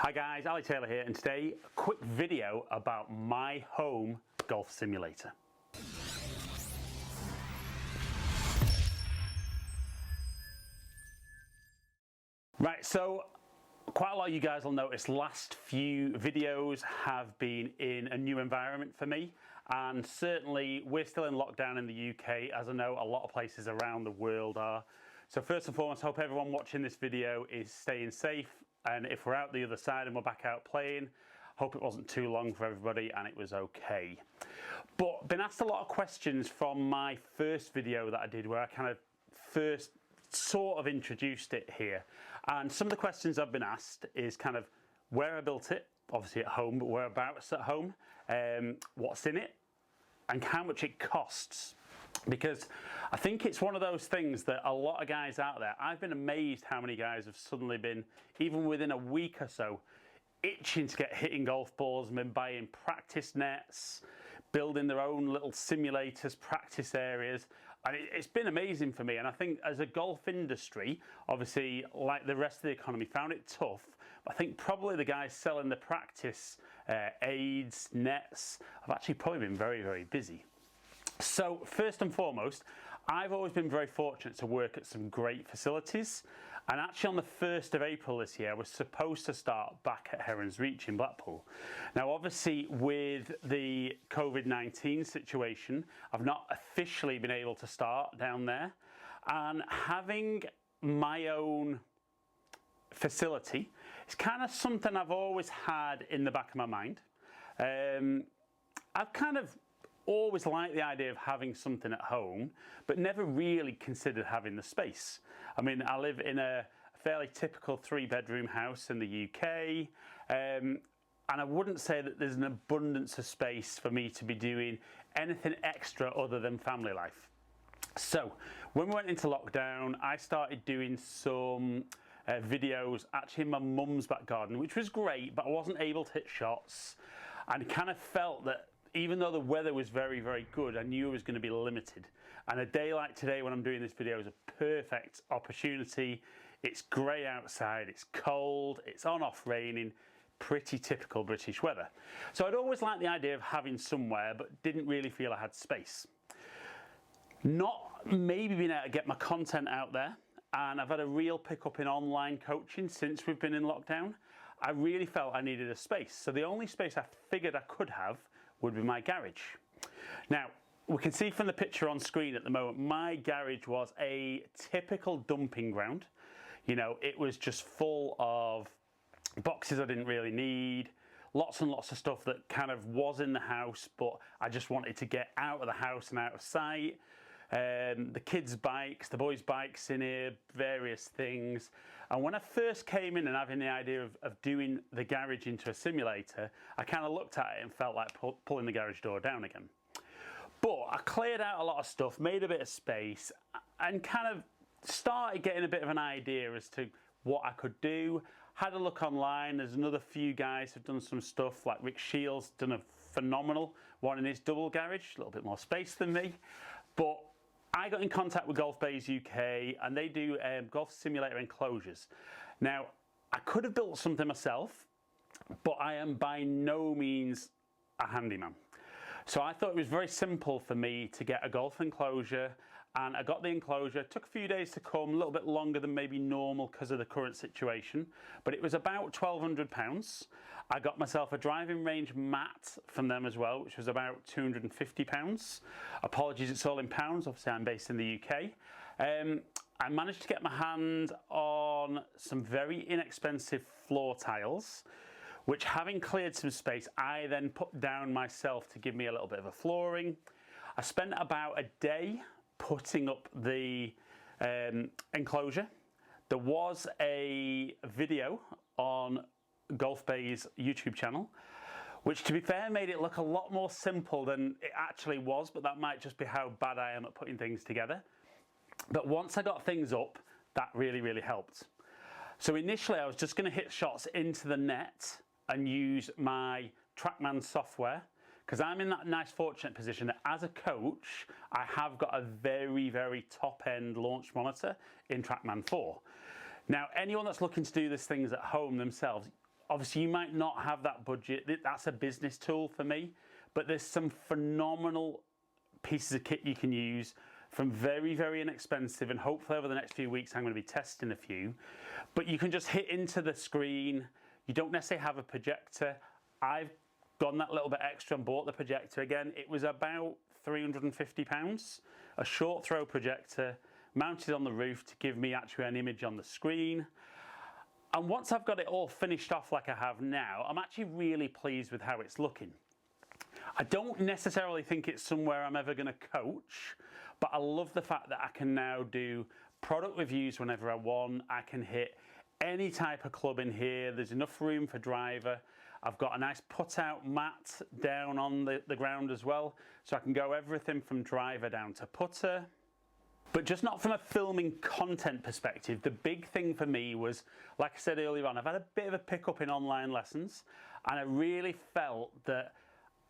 Hi guys, Ali Taylor here, and today a quick video about my home golf simulator. Right, so quite a lot of you guys will notice last few videos have been in a new environment for me, and certainly we're still in lockdown in the UK, as I know a lot of places around the world are. So first and foremost, I hope everyone watching this video is staying safe, and if we're out the other side and we're back out playing, hope it wasn't too long for everybody and it was okay. But been asked a lot of questions from my first video that I did, where I kind of first sort of introduced it here, and some of the questions I've been asked is kind of where I built it, obviously at home, but whereabouts at home, what's in it, and how much it costs. Because I think it's one of those things that a lot of guys out there, I've been amazed how many guys have suddenly been, even within a week or so, itching to get hitting golf balls and been buying practice nets, building their own little simulators, practice areas, and it's been amazing for me. And I think as a golf industry, obviously like the rest of the economy, found it tough. But I think probably the guys selling the practice aids, nets, have actually probably been very, very busy. So first and foremost, I've always been very fortunate to work at some great facilities, and actually on the 1st of April this year I was supposed to start back at Heron's Reach in Blackpool. Now obviously with the COVID-19 situation, I've not officially been able to start down there, and having my own facility is kind of something I've always had in the back of my mind. I've kind of always liked the idea of having something at home, but never really considered having the space. I mean, I live in a fairly typical 3-bedroom house in the UK, and I wouldn't say that there's an abundance of space for me to be doing anything extra other than family life. So when we went into lockdown, I started doing some videos actually in my mum's back garden, which was great, but I wasn't able to hit shots, and kind of felt that even though the weather was very, very good, I knew it was going to be limited. And a day like today when I'm doing this video is a perfect opportunity. It's grey outside, it's cold, it's on off raining, pretty typical British weather. So I'd always liked the idea of having somewhere, but didn't really feel I had space. Not maybe being able to get my content out there, and I've had a real pickup in online coaching since we've been in lockdown. I really felt I needed a space. So the only space I figured I could have would be my garage. Now, we can see from the picture on screen at the moment, my garage was a typical dumping ground. You know, it was just full of boxes I didn't really need, lots and lots of stuff that kind of was in the house, but I just wanted to get out of the house and out of sight. The kids' bikes, the boys' bikes in here, various things. And when I first came in and having the idea of doing the garage into a simulator, I kind of looked at it and felt like pulling the garage door down again. But I cleared out a lot of stuff, made a bit of space, and kind of started getting a bit of an idea as to what I could do. Had a look online. There's another few guys who've done some stuff, like Rick Shields done a phenomenal one in his double garage, a little bit more space than me. But I got in contact with Golf Bays UK, and they do golf simulator enclosures. Now, I could have built something myself, but I am by no means a handyman. So I thought it was very simple for me to get a golf enclosure, and I got the enclosure. It took a few days to come, a little bit longer than maybe normal because of the current situation, but it was about £1,200. I got myself a driving range mat from them as well, which was about £250. Apologies, it's all in pounds, obviously I'm based in the UK. I managed to get my hand on some very inexpensive floor tiles, which, having cleared some space, I then put down myself to give me a little bit of a flooring. I spent about a day putting up the enclosure. There was a video on Golf Bay's YouTube channel, which, to be fair, made it look a lot more simple than it actually was, but that might just be how bad I am at putting things together. But once I got things up, that really, really helped. So initially I was just going to hit shots into the net and use my TrackMan software, because I'm in that nice fortunate position that as a coach I have got a very, very top end launch monitor in TrackMan 4. Now anyone that's looking to do these things at home themselves, Obviously, you might not have that budget. That's a business tool for me, but there's some phenomenal pieces of kit you can use from very, very inexpensive, and hopefully over the next few weeks I'm going to be testing a few. But you can just hit into the screen. You don't necessarily have a projector. I've gone that little bit extra and bought the projector again. It was about £350, a short throw projector mounted on the roof to give me actually an image on the screen. And once I've got it all finished off like I have now, I'm actually really pleased with how it's looking. I don't necessarily think it's somewhere I'm ever going to coach, but I love the fact that I can now do product reviews whenever I want. I can hit any type of club in here. There's enough room for driver. I've got a nice put-out mat down on the ground as well, so I can go everything from driver down to putter. But just not from a filming content perspective. The big thing for me was, like I said earlier on, I've had a bit of a pickup in online lessons, and I really felt that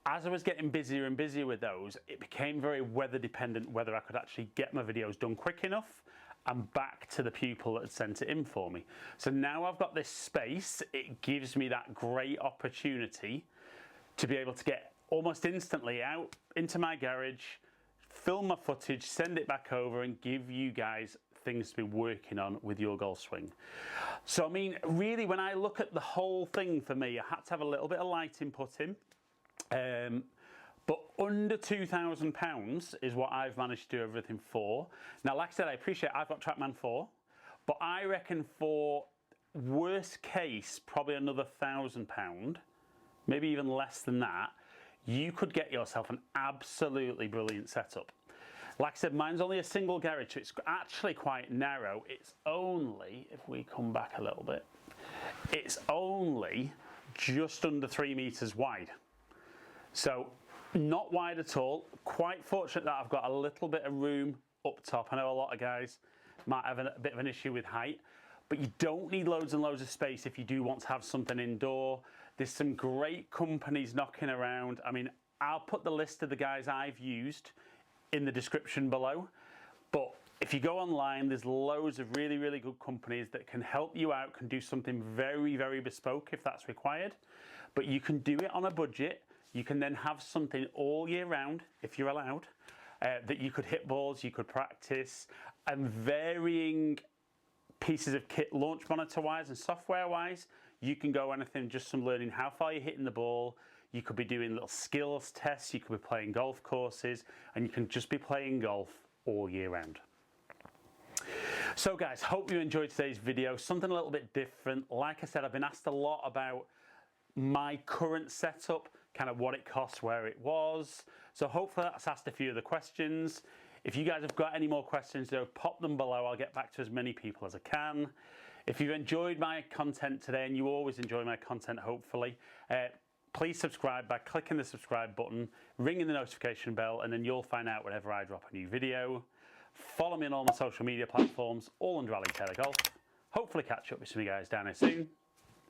as I was getting busier and busier with those, it became very weather dependent whether I could actually get my videos done quick enough and back to the pupil that had sent it in for me. So now I've got this space, it gives me that great opportunity to be able to get almost instantly out into my garage, film my footage, send it back over and give you guys things to be working on with your golf swing. So I mean, really when I look at the whole thing for me, I had to have a little bit of lighting put in. But under £2,000 is what I've managed to do everything for. Now, like I said, I appreciate I've got TrackMan 4, but I reckon for worst case, probably another £1,000, maybe even less than that, you could get yourself an absolutely brilliant setup. Like I said, mine's only a single garage, so it's actually quite narrow. It's only, if we come back a little bit, it's only just under 3 meters wide. So not wide at all. Quite fortunate that I've got a little bit of room up top. I know a lot of guys might have a bit of an issue with height, but you don't need loads and loads of space if you do want to have something indoor. There's some great companies knocking around. I mean, I'll put the list of the guys I've used in the description below, but if you go online, there's loads of really, really good companies that can help you out, can do something very, very bespoke if that's required, but you can do it on a budget. You can then have something all year round, if you're allowed, that you could hit balls, you could practice, and varying pieces of kit, launch monitor-wise and software-wise. You can go anything just from learning how far you're hitting the ball. You could be doing little skills tests, you could be playing golf courses, and you can just be playing golf all year round. So guys, hope you enjoyed today's video, something a little bit different. Like I said, I've been asked a lot about my current setup, kind of what it costs, where it was. So hopefully that's asked a few of the questions. If you guys have got any more questions, though, pop them below. I'll get back to as many people as I can. If you've enjoyed my content today, and you always enjoy my content, hopefully, please subscribe by clicking the subscribe button, ringing the notification bell, and then you'll find out whenever I drop a new video. Follow me on all my social media platforms, all under Ali Taylor Golf. Hopefully catch up with some of you guys down here soon.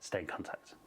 Stay in contact.